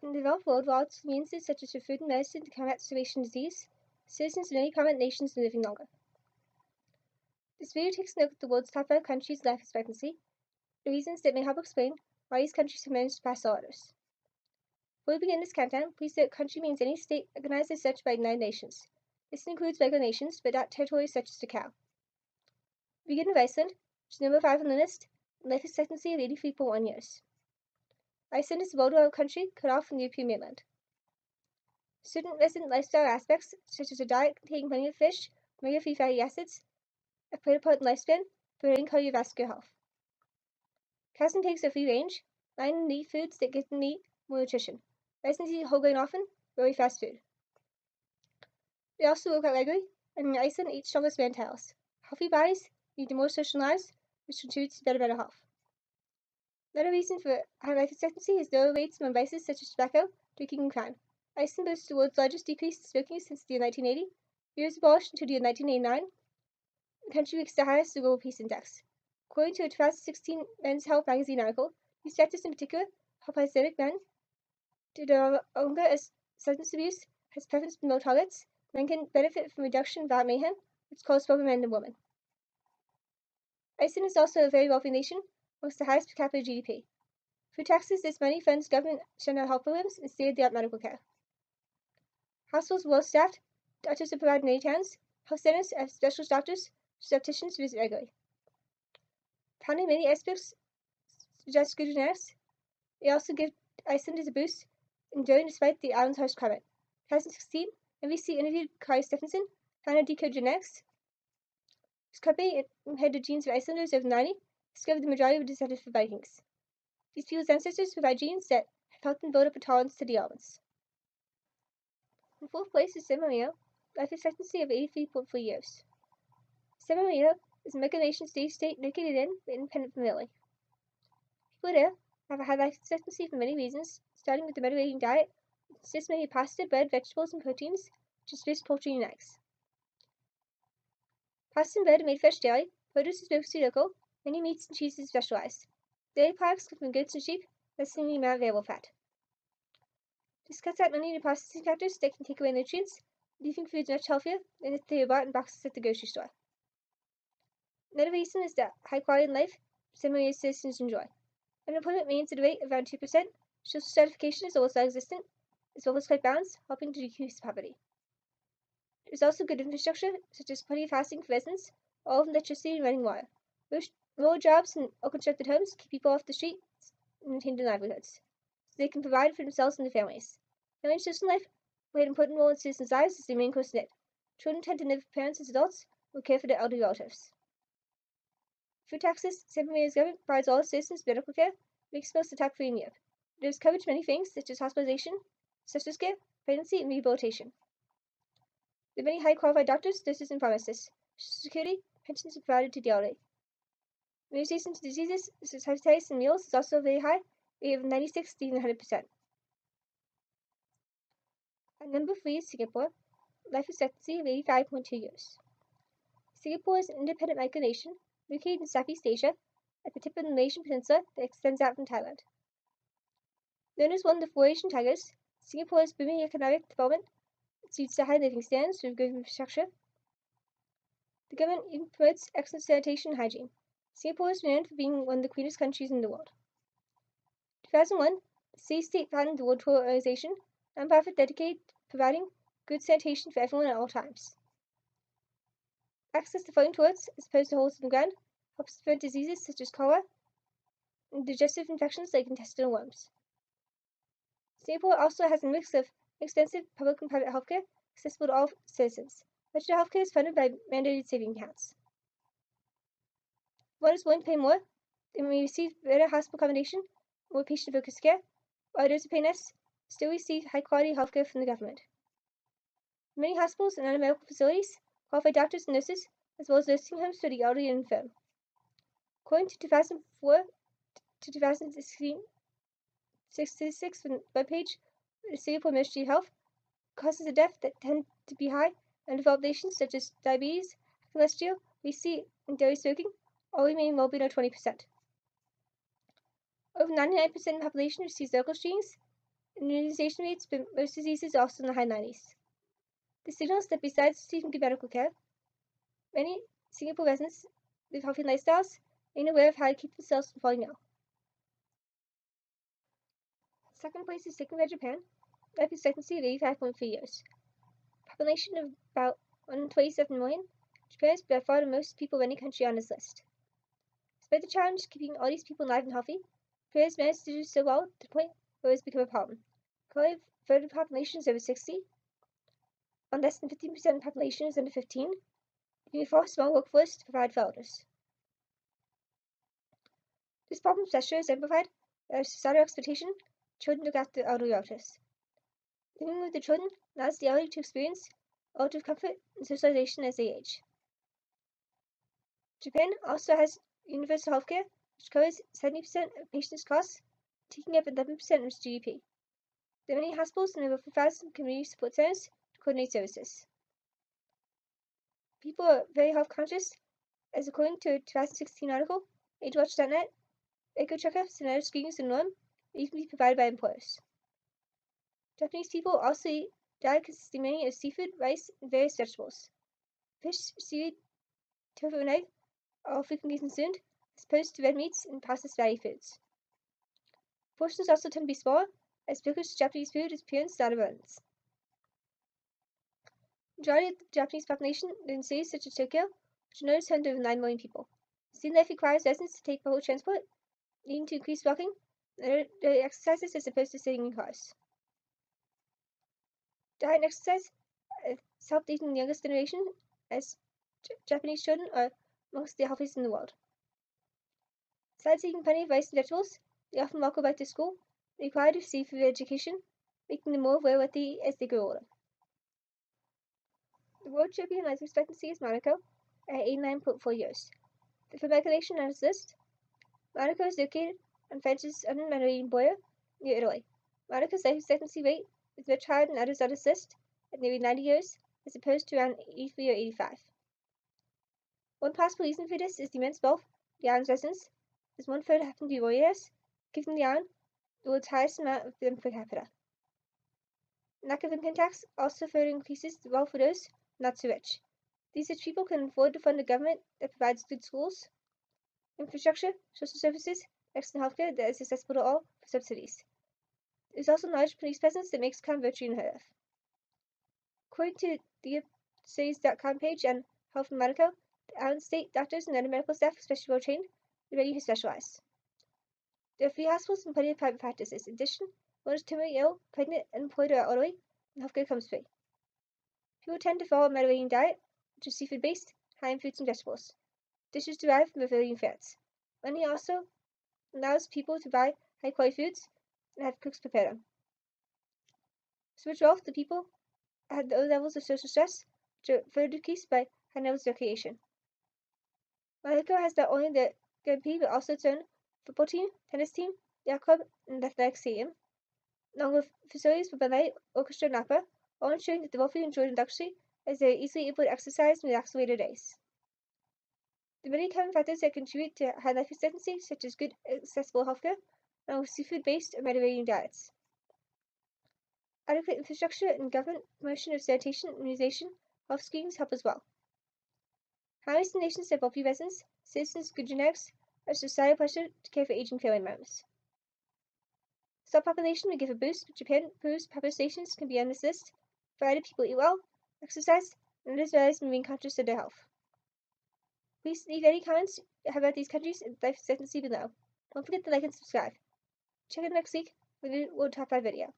In the developed world, while its means such as food and medicine to combat starvation and disease, citizens of many prominent nations are living longer. This video takes a look at the world's top 5 countries' life expectancy, the reasons that may help explain why these countries have managed to pass all others. Before we begin this countdown, please note country means any state recognized as such by the United Nations. This includes regular nations, but not territories such as Macau. We begin with Iceland, which is number 5 on the list, with life expectancy of 83.1 years. Iceland is a world-wide country cut off from the European mainland. Certain resident lifestyle aspects, such as a diet containing plenty of fish, omega-3 fatty acids, have played a part in lifespan, promoting cardiovascular health. Iceland takes a free range, 9 eat foods that give them more nutrition. Residents eat whole grain often, very fast food. They also work out regularly, and in Iceland eat strongest mentals. Healthy bodies lead to more social lives, which contributes to better mental health. Another reason for high life expectancy is lower rates among vices such as tobacco, drinking, and crime. Iceland boasts the world's largest decrease in smoking since the year 1980. It was abolished until the year 1989. The country reached the highest global peace index. According to a 2016 Men's Health magazine article, these factors in particular help Icelandic men to develop longer as substance abuse has preference for male targets. Men can benefit from reduction in violent mayhem, which calls for men than women. Iceland is also a very wealthy nation, with the highest per capita GDP. Through taxes, this money funds government general health programs and state-of-the-art medical care. Hospitals are well staffed, doctors are provided in many towns, health centers have specialist doctors, opticians visit regularly. Finding many aspects suggest good genetics. They also give Icelanders a boost in growing despite the island's harsh climate. In 2016, NBC interviewed Kari Stephenson, founder of Decode Genetics. This company had the genes of Icelanders over 90, discovered the majority were descended from Vikings. These people's ancestors provide genes that have helped them build up a tolerance to the elements. In fourth place is San Marino, life expectancy of 83.3 years. San Marino is a mega-nation state located in but independent from Italy. People there have a high life expectancy for many reasons, starting with the Mediterranean diet, which consists mainly of pasta, bread, vegetables, and proteins, such as fish, poultry, and eggs. Pasta and bread are made fresh daily, produce is mostly local, many meats and cheeses are specialized. Dairy products come from goats and sheep, lessening the amount of available fat. This cuts out many of the processing factors that can take away nutrients, leaving foods much healthier than if they were bought in boxes at the grocery store. Another reason is the high quality of life San Marino citizens enjoy. Unemployment remains at a rate of around 2%, social stratification is almost non-existent, as well as quite balanced, helping to decrease poverty. There is also good infrastructure, such as plenty of housing for residents, all of electricity and running water. Rural jobs and well-constructed homes keep people off the streets and maintain their livelihoods, so they can provide for themselves and their families. Family and social life play an important role in citizens' lives as they remain close-knit. Children tend to live with parents as adults who care for their elderly relatives. Through taxes, San Marino's government provides all citizens medical care, makes most of the top 3 in Europe. There is coverage for many things, such as hospitalization, specialist care, pregnancy, and rehabilitation. There are many high-qualified doctors, nurses, and pharmacists. Social security, pensions are provided to the elderly. Immunization to diseases such as hepatitis and measles is also very high, rate of 96 to even 100%. At number 3 is Singapore, life expectancy of 85.2 years. Singapore is an independent micronation located in Southeast Asia at the tip of the Malaysian peninsula that extends out from Thailand. Known as one of the 4 Asian tigers, Singapore's booming economic development suits to high living standards with good infrastructure. The government even promotes excellent sanitation and hygiene. Singapore is renowned for being one of the cleanest countries in the world. In 2001, the city-state founded the World Tour Organization, a nonprofit dedicated to providing good sanitation for everyone at all times. Access to floating toilets, as opposed to holes in the ground, helps prevent diseases such as cholera and digestive infections like intestinal worms. Singapore also has a mix of extensive public and private healthcare accessible to all citizens. Much of the healthcare is funded by mandated saving accounts. If one is willing to pay more, they may receive better hospital accommodation, more patient-focused care, while others who pay less still receive high-quality healthcare from the government. In many hospitals and other medical facilities, qualified doctors and nurses, as well as nursing homes for the elderly and infirm. According to 2004 to 2016 statistics from the webpage of the Singapore Ministry of Health, causes of death that tend to be high in developed nations such as diabetes, cholesterol, obesity, and dairy smoking all remain well below 20%. Over 99% of the population receives local screenings, Immunization rates for most diseases are also in the high 90s. This signals that besides receiving good medical care, many Singapore residents live healthy lifestyles and are aware of how to keep themselves from falling ill. Second place is taken by Japan, life expectancy of 85.3 years. Population of about 127 million, Japan is by far the most people of any country on this list. Despite the challenge of keeping all these people alive and healthy, Japan has managed to do so well to the point where it has become a problem. Currently, a third of the population is over 60, and less than 15% of the population is under 15, and we force a small workforce to provide for elders. This problem pressure is amplified by societal expectation children look after elderly relatives. Living with the children allows the elderly to experience a lot of comfort and socialization as they age. Japan also has universal healthcare, which covers 70% of patients' costs, taking up 11% of its GDP. There are many hospitals and over 4,000 community support centers to coordinate services. People are very health conscious, as according to a 2016 article, AgeWatch.net, regular checkups and other screenings are the norm, and even be provided by employers. Japanese people also eat a diet consisting mainly of seafood, rice, and various vegetables. Fish, seaweed, tofu, and egg are all frequently consumed, as opposed to red meats and processed fatty foods. Portions also tend to be smaller, as because Japanese food is pure and not abundance. The majority of the Japanese population live in cities such as Tokyo, which is home to over 9 million people. City life requires residents to take public transport, leading to increased walking and other exercises as opposed to sitting in cars. Diet and exercise has helped even the youngest generation, as Japanese children are amongst the healthiest in the world. Besides eating plenty of rice and vegetables, they often walk back to school, required to receive further education, making them more aware of what they eat as they grow older. The world champion life expectancy is Monaco at 89.4 years. The film nation on this list, Monaco is located on France's southern Mediterranean border near Italy. Monaco's life expectancy rate is much higher than others on this list, at nearly 90 years, as opposed to around 83 or 85. One possible reason for this is the immense wealth of the island's residents, as 1/3 happen to be warriors, giving the island the world's highest amount of income per capita. Lack of income tax also further increases the wealth of those not so rich. These rich people can afford to fund a government that provides good schools, infrastructure, social services, excellent healthcare that is accessible to all for subsidies. There is also a large police presence that makes crime virtually unheard of. According to the cities.com page on Health in Monaco, the island state doctors and other medical staff, especially well trained, are ready to specialize. There are 3 hospitals and plenty of private practices. In addition, one is terminally ill, pregnant, unemployed, or elderly, and healthcare comes free. People tend to follow a Mediterranean diet, which is seafood-based, high in fruits and vegetables. Dishes derived from Mediterranean fats. Money also allows people to buy high-quality foods and have cooks prepare them. So much wealth, the people have low levels of social stress, which are further decreased by high levels of recreation. Monaco has not only the Grand Prix, but also its own football team, tennis team, yacht club, and athletic stadium, along with facilities for ballet, orchestra, and opera, all ensuring that the wealthy enjoy the luxury as they are easily able to exercise and relax away their days. The many common factors that contribute to high life expectancy, such as good, accessible healthcare, along with seafood-based or Mediterranean diets. Adequate infrastructure and government promotion of sanitation, immunization, health screenings help as well. Highways and nations have wealthy residents, citizens, good genetics, or societal pressure to care for aging family members. Stop population would give a boost, but Japan proves popular stations can be on this list, provided people eat well, exercise, and as well as remain conscious of their health. Please leave any comments about these countries and life expectancy below. Don't forget to like and subscribe. Check in next week with a new World Top 5 video.